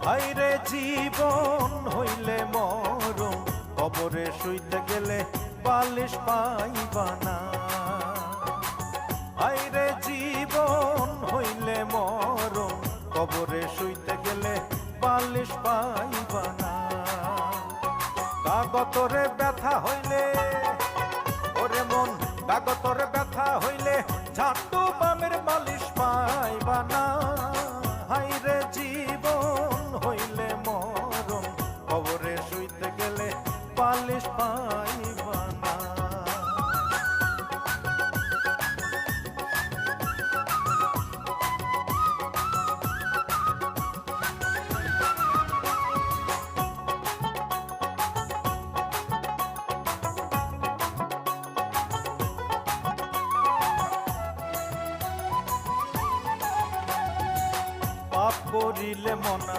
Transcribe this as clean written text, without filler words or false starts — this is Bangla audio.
হায়রে জীবন হইলে মরণ, কবরে শুইতে গেলে বালিশ পাইবা না। হায়রে জীবন হইলে মরণ, কবরে শুইতে গেলে বালিশ পাইবা না। কাগতরে ব্যথা হইলে ওরে মন, কাগতরে ব্যথা হইলে ঝাঁটু বামের মালিশ পাইবা না। হায়রে জীবন হইলে মরণ, কবরে শুইতে গেলে বালিশ পাইবা না। পাপ করিলে মনা